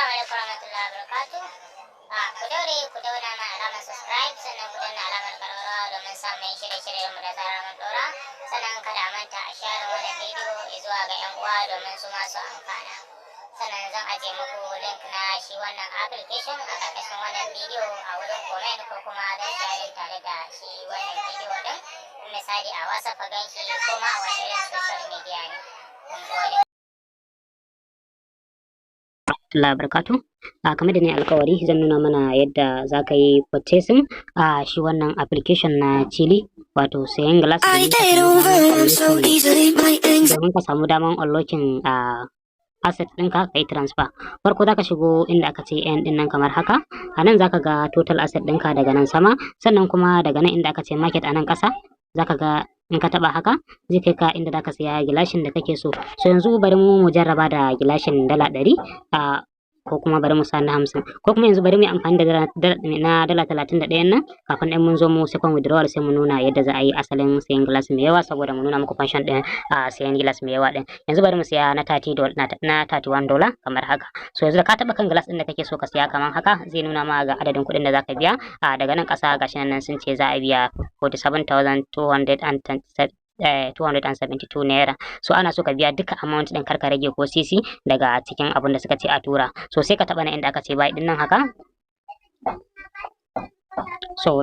alaikum warahmatullahi wabarakatuh. Ku daure ku dauna mana alamar subscribe sannan ku danna alamar ƙararrawa domin samun shirye-shiryenmu da zarar mun ɗora. Sannan kada manta a share wannan bidiyo zuwa ga 'yan uwa domin su masu amfana. Sannan zan ajiye muku link na shi wannan application a ƙarƙashin wannan bidiyo a wurin comment ko kuma zan share tare da shi wannan bidiyo ɗin. Misali a WhatsApp ka gan shi ko ma a wani irin social media ne. Mun gode. Allah barakatu. Kamar da ne alkawari zan nuna mana yadda za ka yi purchasing a shi wannan application na cheelee, wato sayan glass domin ka samu daman unlocking asset ɗinka ka yi transfer. Farko za ka shigo inda aka ce n ɗin nan kamar haka. A nan za ka ga total asset ɗinka daga nan sama, sannan kuma daga nan inda aka ce market a nan ƙasa za ka ga in ka taba haka zai kai ka inda zaka siya gilashin da kake so. Yanzu bari mu jarraba da gilashin dala 100 ko kuma bari mu sa na 50 ko kuma yanzu bari mu yi amfani da na dala 31 nan kafin ɗan mun zo mu second withdrawal sai mu nuna yadda za a yi asalin sayan gilas mai yawa, saboda mu nuna muku function ɗin sayan gilas mai yawa ɗin. Yanzu bari mu siya na $31 kamar haka. Yanzu da ka taba kan gilas ɗin da kake so ka siya kamar haka zai nuna ma ga adadin kuɗin da zaka biya. Daga nan ƙasa gashi nan sun ce za a biya 47,272 naira. Ana so ka biya duka amount din, karka rage ko sisi daga cikin abin da suka ce a tura. Sai ka taba na inda aka ce buy din nan haka.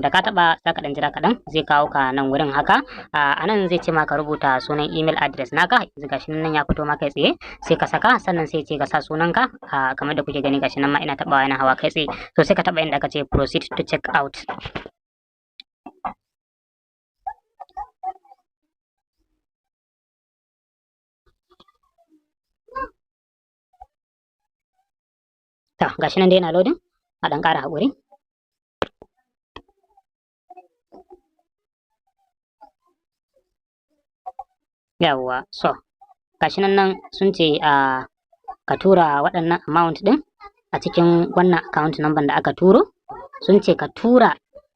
Da ka taba zaka dan jira kaɗan zai kawo ka nan wurin haka. A nan zai ce maka rubuta sunan email address naka, yanzu gashi nan ya fito maka tsaye sai ka saka, sannan sai ce ka sa sunanka kamar da kuke gani gashi nan ma ina tabawa yana hawa kai tsaye. Sai ka taba inda aka ce proceed to check out. Gashi nan dai yana loading, a ɗan ƙara haƙuri. Yawwa, gashi nan sun ce ka tura waɗannan amount ɗin a cikin wannan account number da aka turo. Sun ce ka tura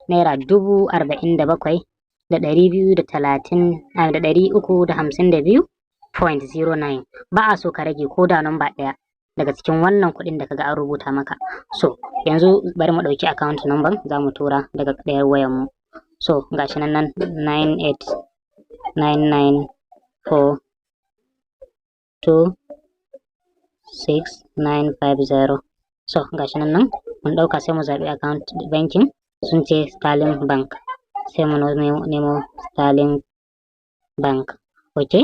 naira 47,252.09. Ba a so ka rage ko da number ɗaya daga cikin wannan kuɗin da kaga an rubuta maka. Yanzu bari mu ɗauki account number za mu tura daga ɗayar wayar mu. Gashi nan 9899426950. Gashi nan mun ɗauka sai mu zaɓi account banking. Sun ce Sterling Bank, sai mu nemo Sterling Bank. Okay.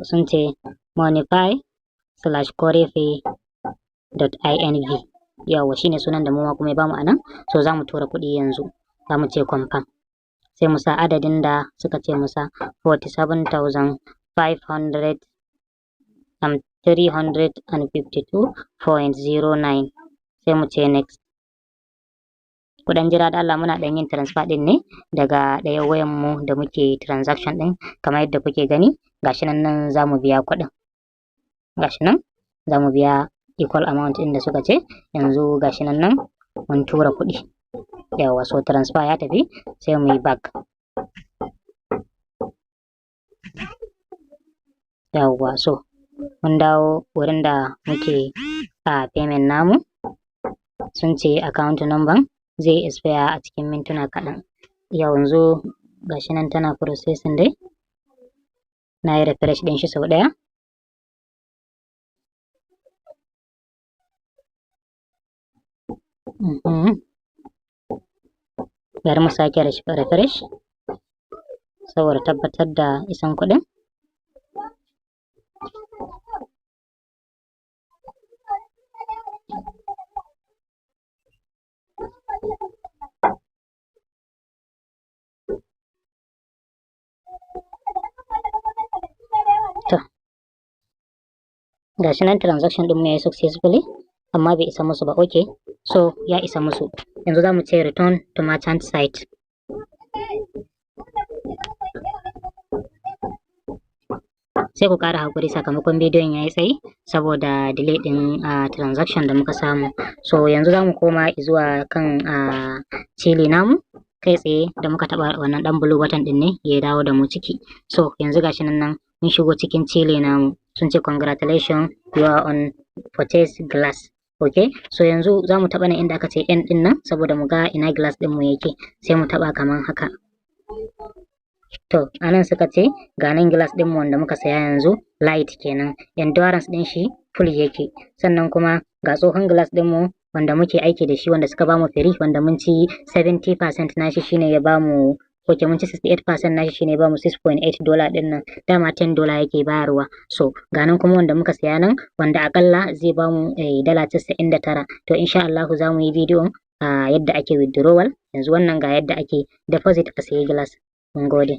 Sun ce moneyfi/corefee.inv. yawa shine sunan da mu ma kuma ya bamu anan. Za mu tura kuɗi yanzu. Za mu ce confirm, sai mu sa adadin da suka ce mu sa 47,352.09, sai mu ce next. Kuɗan jira da Allah, muna ɗan yin transfer ɗin ne daga ɗaya wayan mu da muke transaction ɗin. Kamar yadda kuke gani gashi nan za mu biya kuɗin. Gashi nan za mu biya equal amount ɗin da suka ce. Yanzu gashi nan mun tura kuɗi. Yawa, transfer ya tafi, sai mu yi back. Yawa, mun dawo wurin da muke payment namu. Sun ce account number zai expire a cikin mintuna kaɗan. Yanzu gashi nan tana processing dai. Na yi refresh ɗin shi sau ɗaya. Bari mu sake refresh saboda tabbatar da isan kuɗin. Gashi nan transaction ɗin mu yayi successfully, amma bai isa musu ba. Okay, ya isa musu. Yanzu za mu ce return to merchant site. Sai ku ƙara haƙuri sakamakon bidiyon yayi tsayi saboda delay ɗin transaction da muka samu. Yanzu za mu koma zuwa kan cheelee namu kai tsaye da muka taɓa wannan ɗan blue button ɗin ne ya dawo da mu ciki. Yanzu gashi nan mun shigo cikin cheelee namu. sun ce congratulations you are on purchase glass. Okay, so yanzu za mu taɓa nan inda aka ce N ɗin nan saboda mu ga ina glass ɗin mu yake, sai mu taɓa kaman haka. To anan suka ce ga nan glass ɗin mu wanda muka saya yanzu light kenan, endurance ɗin shi full yake, sannan kuma ga tsohon glass ɗin mu wanda muke aiki da shi wanda suka bamu free wanda mun ci 70% nashi shine ya bamu, ok mun ci 68% nashi shine ya bamu $6.8 ɗin nan, dama $10 yake bayarwa. So ga nan kuma wanda muka saya nan wanda akalla zai bamu $99. To insha Allah za mu yi bidiyo yadda ake withdrawal, yanzu wannan ga yadda ake deposit a sayi glass. Mun gode.